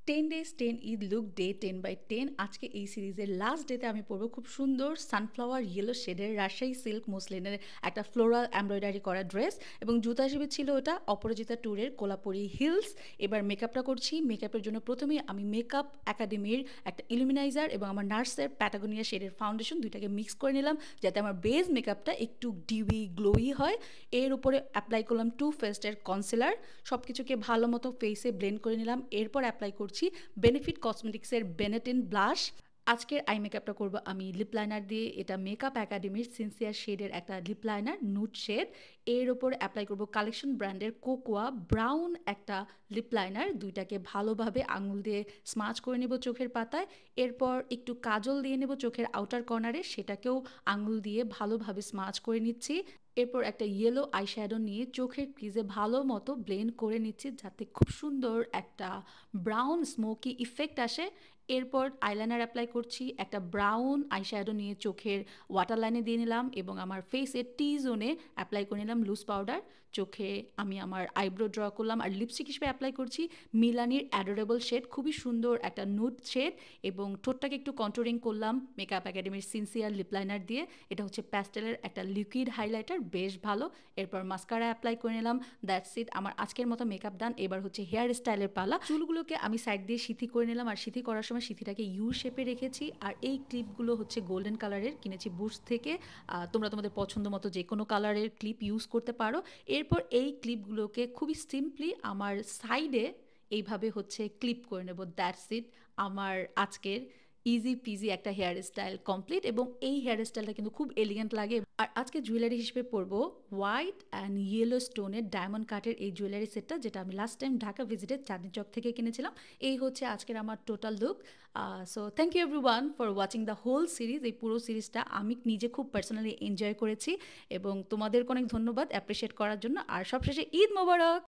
10 days 10 Eid look day 10/10 আজকে এই সিরিজের লাস্ট ডেতে আমি পরবো খুব সুন্দর সানফ্লাওয়ার ইয়েলো শেডের রাজশাহী সিল্ক মুসলিনের একটা ফ্লোরাল এমব্রয়ডারি করা ড্রেস এবং জুতা হিসেবে ছিল ওটা অপরাজিতা ট্যুরের কোলাপুরি হিলস। এবার মেকআপটা করছি। মেকআপের জন্য প্রথমেই আমি মেকআপ একাডেমির একটা ইলুমিনাইজার এবং আমার নার্সের প্যাটাগোনিয়া শেডের ফাউন্ডেশন দুইটাকে মিক্স করে নিলাম যাতে আমার বেস মেকআপটা একটু ডিউই গ্লোই হয়। এর উপরে অ্যাপ্লাই করলাম টু ফেস্টের কনসিলার। সব কিছুকে ভালো মতো ফেসে ব্লেন্ড করে নিলাম। এরপর অ্যাপ্লাই করছি বেনিফিট কসমেটিক্সের বেনেটিন ব্লাশ। আজকের আই মেকআপটা করবো আমি লিপ লাইনার দিয়ে। এটা মেকআপ একাডেমির সিনসিয়ার শেডের একটা লিপ লাইনার নুড শেড। এর ওপর অ্যাপ্লাই করবো কালেকশন ব্র্যান্ডের কোকোয়া ব্রাউন একটা লিপ লাইনার। দুইটাকে ভালোভাবে আঙুল দিয়ে স্মাচ করে নেব চোখের পাতায়। এরপর একটু কাজল দিয়ে নেব চোখের আউটার কর্নারে, সেটাকেও আঙুল দিয়ে ভালোভাবে স্মাচ করে নিচ্ছি। এরপর একটা ইয়েলো আইশ্যাডো নিয়ে চোখের ক্রিজে ভালো মতো ব্লেন্ড করে নিচ্ছি যাতে খুব সুন্দর একটা ব্রাউন স্মোকি ইফেক্ট আসে। এরপর আইলাইনার অ্যাপ্লাই করছি। একটা ব্রাউন আইশ্যাডো নিয়ে চোখের ওয়াটার লাইনে দিয়ে নিলাম এবং আমার ফেসের টি জোনে অ্যাপ্লাই করে নিলাম লুজ পাউডার। চোখে আমি আমার আইব্রো ড্র করলাম আর লিপস্টিক হিসেবে অ্যাপ্লাই করছি মিলানির অ্যাডোরেবল শেড, খুবই সুন্দর একটা নুড শেড। এবং ঠোঁটটাকে একটু কন্ট্রোলিং করলাম মেকআপ একাডেমির সিনসিয়ার লিপ লাইনার দিয়ে। এটা হচ্ছে প্যাস্টেলের একটা লিকুইড হাইলাইটার, বেশ ভালো। এরপর মাস্কারা অ্যাপ্লাই করে নিলাম। দ্যাটস ইট, আমার আজকের মতো মেকআপ ডান। এবার হচ্ছে হেয়ার স্টাইলের পালা। চুলগুলোকে আমি সাইড দিয়ে সিথি করে নিলাম আর সিথি করার সময় সিথিটাকে ইউ শেপে রেখেছি। আর এই ক্লিপগুলো হচ্ছে গোল্ডেন কালারের, কিনেছি বুশ থেকে। তোমরা তোমাদের পছন্দ মতো যে কোনো কালারের ক্লিপ ইউজ করতে পারো। এরপর এই ক্লিপগুলোকে খুবই সিম্পলি আমার সাইডে এইভাবে হচ্ছে ক্লিপ করে নেব। দ্যাটস ইট, আমার আজকের ইজি পিজি একটা হেয়ার স্টাইল কমপ্লিট। এবং এই হেয়ার স্টাইলটা কিন্তু খুব এলিগেন্ট লাগে। আর আজকে জুয়েলারি হিসেবে পরবো হোয়াইট অ্যান্ড ইয়েলো স্টোনের ডায়মন্ড কাটের এই জুয়েলারি সেটটা, যেটা আমি লাস্ট টাইম ঢাকা ভিজিটে চাঁদনি চক থেকে কিনেছিলাম। এই হচ্ছে আজকের আমার total look. So thank you everyone for watching the whole series. এই পুরো সিরিজটা আমি নিজে খুব পার্সোনালি এনজয় করেছি এবং তোমাদেরকে অনেক ধন্যবাদ অ্যাপ্রিসিয়েট করার জন্য। আর সবশেষে ঈদ মোবারক।